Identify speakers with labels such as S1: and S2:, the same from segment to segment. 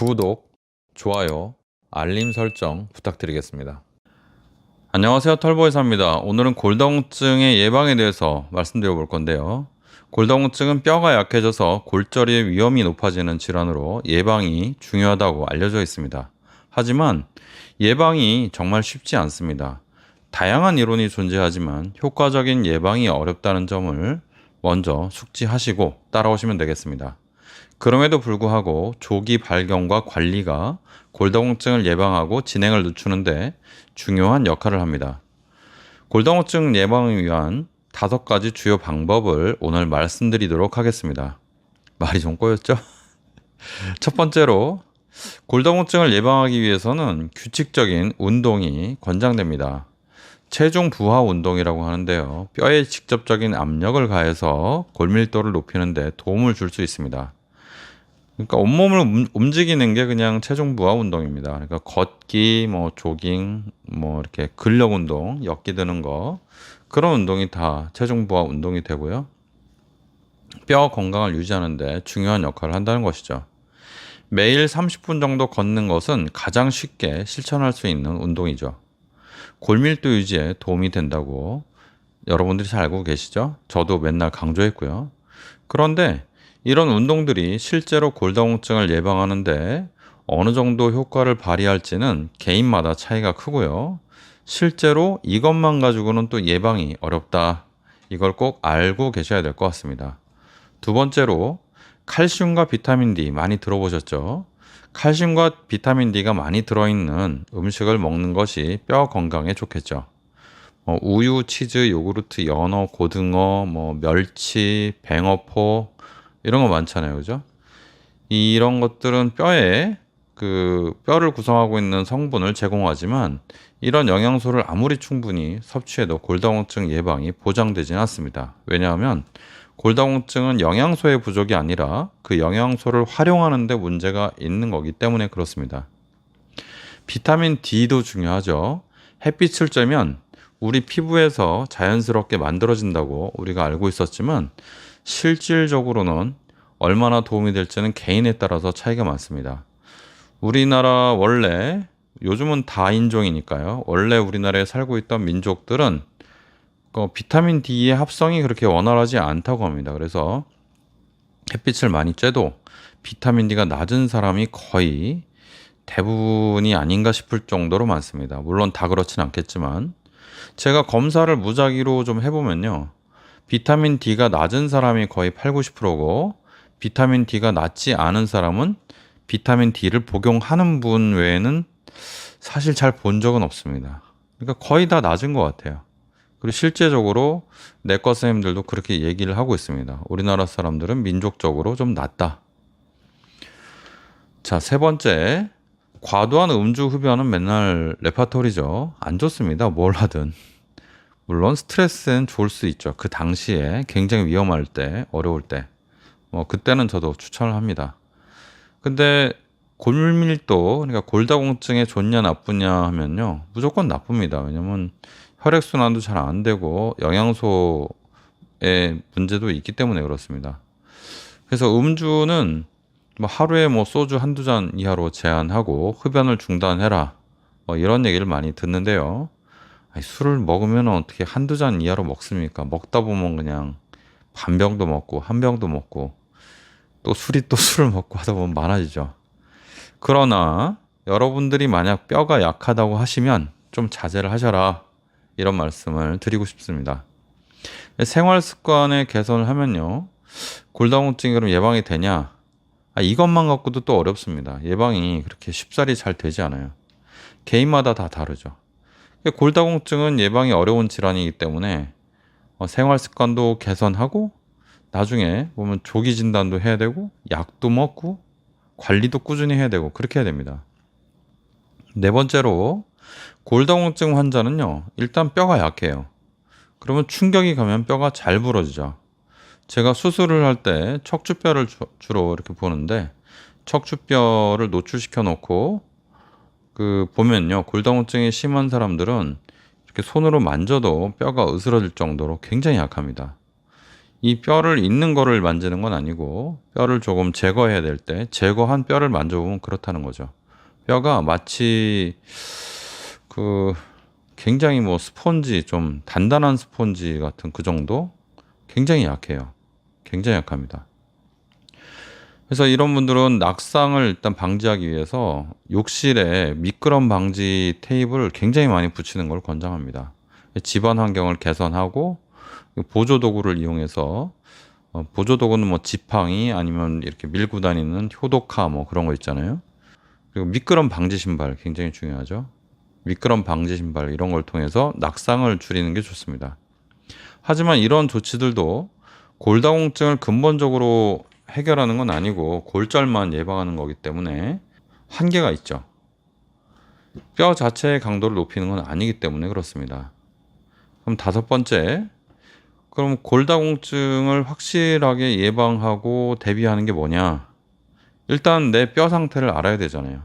S1: 구독, 좋아요, 알림 설정 부탁드리겠습니다. 안녕하세요, 털보이사입니다. 오늘은 골다공증의 예방에 대해서 말씀드려 볼 건데요. 골다공증은 뼈가 약해져서 골절의 위험이 높아지는 질환으로 예방이 중요하다고 알려져 있습니다. 하지만 예방이 정말 쉽지 않습니다. 다양한 이론이 존재하지만 효과적인 예방이 어렵다는 점을 먼저 숙지하시고 따라오시면 되겠습니다. 그럼에도 불구하고 조기 발견과 관리가 골다공증을 예방하고 진행을 늦추는데 중요한 역할을 합니다. 골다공증 예방을 위한 5가지 주요 방법을 오늘 말씀드리도록 하겠습니다. 말이 좀 꼬였죠? 첫 번째로 골다공증을 예방하기 위해서는 규칙적인 운동이 권장됩니다. 체중 부하 운동이라고 하는데요. 뼈에 직접적인 압력을 가해서 골밀도를 높이는 데 도움을 줄 수 있습니다. 그러니까 온몸을 움직이는 게 그냥 체중 부하 운동입니다. 그러니까 걷기, 조깅, 이렇게 근력 운동, 역기 드는 거 그런 운동이 다 체중 부하 운동이 되고요. 뼈 건강을 유지하는데 중요한 역할을 한다는 것이죠. 매일 30분 정도 걷는 것은 가장 쉽게 실천할 수 있는 운동이죠. 골밀도 유지에 도움이 된다고 여러분들이 잘 알고 계시죠? 저도 맨날 강조했고요. 그런데 이런 운동들이 실제로 골다공증을 예방하는데 어느 정도 효과를 발휘할지는 개인마다 차이가 크고요. 실제로 이것만 가지고는 또 예방이 어렵다. 이걸 꼭 알고 계셔야 될 것 같습니다. 두 번째로 칼슘과 비타민 D 많이 들어보셨죠? 칼슘과 비타민 D가 많이 들어있는 음식을 먹는 것이 뼈 건강에 좋겠죠. 우유, 치즈, 요구르트, 연어, 고등어, 멸치, 뱅어포 이런 거 많잖아요. 그죠? 이런 것들은 뼈를 구성하고 있는 성분을 제공하지만 이런 영양소를 아무리 충분히 섭취해도 골다공증 예방이 보장되지는 않습니다. 왜냐하면 골다공증은 영양소의 부족이 아니라 그 영양소를 활용하는 데 문제가 있는 거기 때문에 그렇습니다. 비타민 D도 중요하죠. 햇빛을 쬐면 우리 피부에서 자연스럽게 만들어진다고 우리가 알고 있었지만 실질적으로는 얼마나 도움이 될지는 개인에 따라서 차이가 많습니다. 우리나라 원래 요즘은 다인종이니까요. 원래 우리나라에 살고 있던 민족들은 비타민 D의 합성이 그렇게 원활하지 않다고 합니다. 그래서 햇빛을 많이 쬐도 비타민 D가 낮은 사람이 거의 대부분이 아닌가 싶을 정도로 많습니다. 물론 다 그렇진 않겠지만 제가 검사를 무작위로 좀 해보면요. 비타민 D가 낮은 사람이 거의 8, 90%고 비타민 D가 낮지 않은 사람은 비타민 D를 복용하는 분 외에는 사실 잘 본 적은 없습니다. 그러니까 거의 다 낮은 것 같아요. 그리고 실제적으로 내과 선생님들도 그렇게 얘기를 하고 있습니다. 우리나라 사람들은 민족적으로 좀 낮다. 자, 세 번째. 과도한 음주 흡연은 맨날 레파토리죠. 안 좋습니다. 뭘 하든. 물론 스트레스는 좋을 수 있죠. 그 당시에 굉장히 위험할 때, 어려울 때. 그때는 저도 추천을 합니다. 근데 골밀도, 그러니까 골다공증에 좋냐 나쁘냐 하면요. 무조건 나쁩니다. 왜냐면 혈액순환도 잘 안 되고 영양소의 문제도 있기 때문에 그렇습니다. 그래서 음주는 하루에 소주 한두 잔 이하로 제한하고 흡연을 중단해라. 이런 얘기를 많이 듣는데요. 아니, 술을 먹으면 어떻게 한두 잔 이하로 먹습니까? 먹다 보면 그냥 반 병도 먹고 한 병도 먹고 또 술을 먹고 하다 보면 많아지죠. 그러나 여러분들이 만약 뼈가 약하다고 하시면 좀 자제를 하셔라. 이런 말씀을 드리고 싶습니다. 생활 습관의 개선을 하면요. 골다공증이 그럼 예방이 되냐? 이것만 갖고도 또 어렵습니다. 예방이 그렇게 쉽사리 잘 되지 않아요. 개인마다 다 다르죠. 골다공증은 예방이 어려운 질환이기 때문에 생활 습관도 개선하고 나중에 보면 조기 진단도 해야 되고 약도 먹고 관리도 꾸준히 해야 되고 그렇게 해야 됩니다. 네 번째로 골다공증 환자는요. 일단 뼈가 약해요. 그러면 충격이 가면 뼈가 잘 부러지죠. 제가 수술을 할 때 척추뼈를 주로 이렇게 보는데 척추뼈를 노출시켜 놓고 보면요. 골다공증이 심한 사람들은 이렇게 손으로 만져도 뼈가 으스러질 정도로 굉장히 약합니다. 이 뼈를 있는 거를 만지는 건 아니고 뼈를 조금 제거해야 될 때 제거한 뼈를 만져보면 그렇다는 거죠. 뼈가 마치 그 굉장히 뭐 스펀지, 좀 단단한 스펀지 같은 그 정도? 굉장히 약해요. 굉장히 약합니다. 그래서 이런 분들은 낙상을 일단 방지하기 위해서 욕실에 미끄럼 방지 테이프를 굉장히 많이 붙이는 걸 권장합니다. 집안 환경을 개선하고 보조 도구를 이용해서 보조 도구는 뭐 지팡이 아니면 이렇게 밀고 다니는 효도카 뭐 그런 거 있잖아요. 그리고 미끄럼 방지 신발 굉장히 중요하죠. 미끄럼 방지 신발 이런 걸 통해서 낙상을 줄이는 게 좋습니다. 하지만 이런 조치들도 골다공증을 근본적으로 해결하는 건 아니고 골절만 예방하는 거기 때문에 한계가 있죠. 뼈 자체의 강도를 높이는 건 아니기 때문에 그렇습니다. 그럼 다섯 번째, 그럼 골다공증을 확실하게 예방하고 대비하는 게 뭐냐? 일단 내 뼈 상태를 알아야 되잖아요.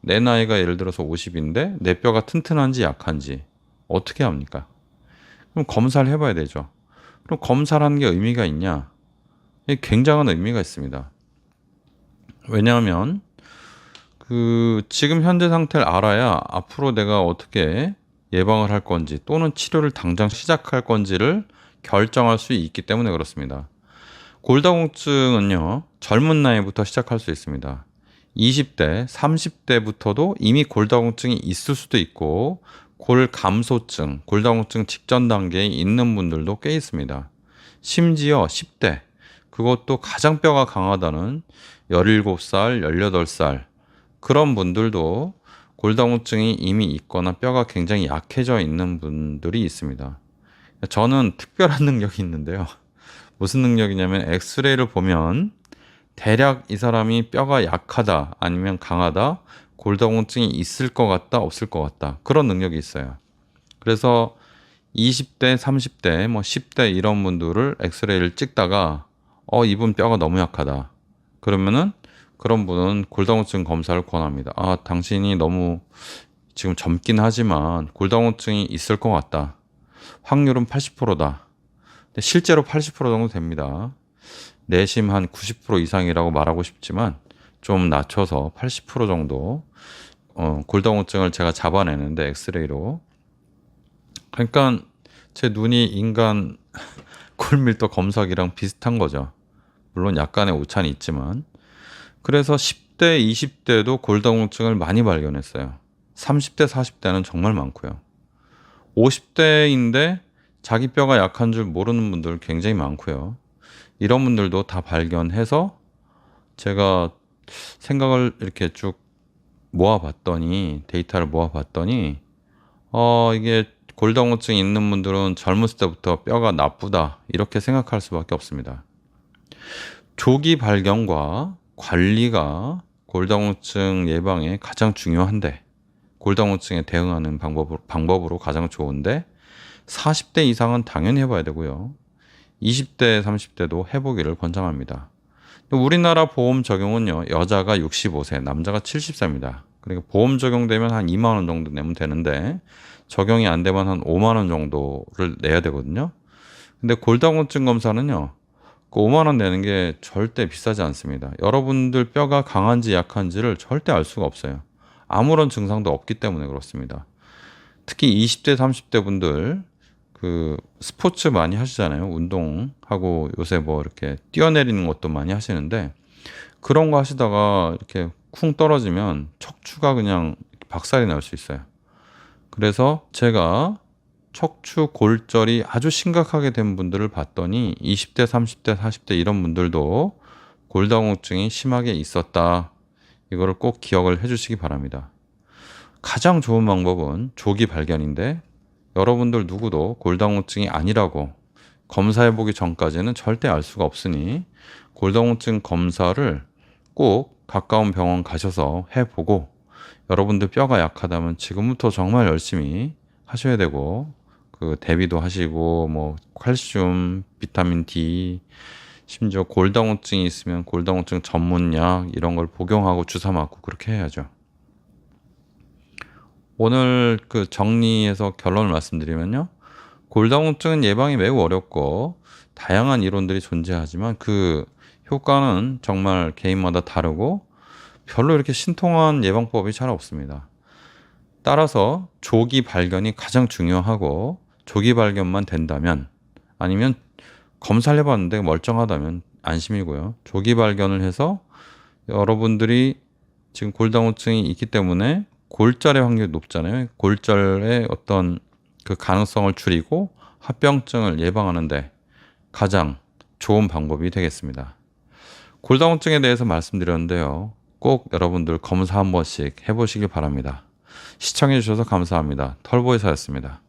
S1: 내 나이가 예를 들어서 50인데 내 뼈가 튼튼한지 약한지 어떻게 합니까? 그럼 검사를 해봐야 되죠. 그럼 검사를 하는 게 의미가 있냐? 굉장한 의미가 있습니다. 왜냐하면 지금 현재 상태를 알아야 앞으로 내가 어떻게 예방을 할 건지 또는 치료를 당장 시작할 건지를 결정할 수 있기 때문에 그렇습니다. 골다공증은요, 젊은 나이부터 시작할 수 있습니다. 20대, 30대부터도 이미 골다공증이 있을 수도 있고, 골감소증, 골다공증 직전 단계에 있는 분들도 꽤 있습니다. 심지어 10대, 그것도 가장 뼈가 강하다는 17살, 18살, 그런 분들도 골다공증이 이미 있거나 뼈가 굉장히 약해져 있는 분들이 있습니다. 저는 특별한 능력이 있는데요. 무슨 능력이냐면 엑스레이를 보면 대략 이 사람이 뼈가 약하다 아니면 강하다, 골다공증이 있을 것 같다 없을 것 같다, 그런 능력이 있어요. 그래서 20대, 30대, 뭐 10대 이런 분들을 엑스레이를 찍다가 이분 뼈가 너무 약하다, 그러면은 그런 분은 골다공증 검사를 권합니다. 당신이 너무 지금 젊긴 하지만 골다공증이 있을 것 같다. 확률은 80%다. 근데 실제로 80% 정도 됩니다. 내심 한 90% 이상이라고 말하고 싶지만 좀 낮춰서 80% 정도 골다공증을 제가 잡아내는데 엑스레이로. 그러니까 제 눈이 인간 골밀도 검사기랑 비슷한 거죠. 물론 약간의 오차는 있지만. 그래서 10대, 20대도 골다공증을 많이 발견했어요. 30대, 40대는 정말 많고요. 50대인데 자기 뼈가 약한 줄 모르는 분들 굉장히 많고요. 이런 분들도 다 발견해서 제가 생각을 이렇게 쭉 모아봤더니, 데이터를 모아봤더니, 이게 골다공증이 있는 분들은 젊었을 때부터 뼈가 나쁘다, 이렇게 생각할 수밖에 없습니다. 조기 발견과 관리가 골다공증 예방에 가장 중요한데, 골다공증에 대응하는 방법으로 가장 좋은데, 40대 이상은 당연히 해봐야 되고요. 20대, 30대도 해보기를 권장합니다. 우리나라 보험 적용은요, 여자가 65세, 남자가 70세입니다. 그러니까 보험 적용되면 한 2만 원 정도 내면 되는데, 적용이 안 되면 한 5만 원 정도를 내야 되거든요. 근데 골다공증 검사는요, 그 5만 원 내는 게 절대 비싸지 않습니다. 여러분들 뼈가 강한지 약한지를 절대 알 수가 없어요. 아무런 증상도 없기 때문에 그렇습니다. 특히 20대, 30대 분들 스포츠 많이 하시잖아요. 운동하고 요새 뭐 이렇게 뛰어내리는 것도 많이 하시는데, 그런 거 하시다가 이렇게 쿵 떨어지면 척추가 그냥 박살이 날 수 있어요. 그래서 제가 척추 골절이 아주 심각하게 된 분들을 봤더니 20대, 30대, 40대 이런 분들도 골다공증이 심하게 있었다. 이거를 꼭 기억을 해주시기 바랍니다. 가장 좋은 방법은 조기 발견인데, 여러분들 누구도 골다공증이 아니라고 검사해보기 전까지는 절대 알 수가 없으니 골다공증 검사를 꼭 가까운 병원 가셔서 해보고, 여러분들 뼈가 약하다면 지금부터 정말 열심히 하셔야 되고, 대비도 하시고 뭐 칼슘, 비타민 D, 심지어 골다공증이 있으면 골다공증 전문약 이런 걸 복용하고 주사 맞고 그렇게 해야죠. 오늘 정리해서 결론을 말씀드리면요, 골다공증은 예방이 매우 어렵고 다양한 이론들이 존재하지만 그 효과는 정말 개인마다 다르고 별로 이렇게 신통한 예방법이 잘 없습니다. 따라서 조기 발견이 가장 중요하고 조기 발견만 된다면 아니면 검사를 해봤는데 멀쩡하다면 안심이고요. 조기 발견을 해서 여러분들이 지금 골다공증이 있기 때문에 골절의 확률이 높잖아요. 골절의 어떤 그 가능성을 줄이고 합병증을 예방하는데 가장 좋은 방법이 되겠습니다. 골다공증에 대해서 말씀드렸는데요. 꼭 여러분들 검사 한 번씩 해보시길 바랍니다. 시청해주셔서 감사합니다. 털보이사였습니다.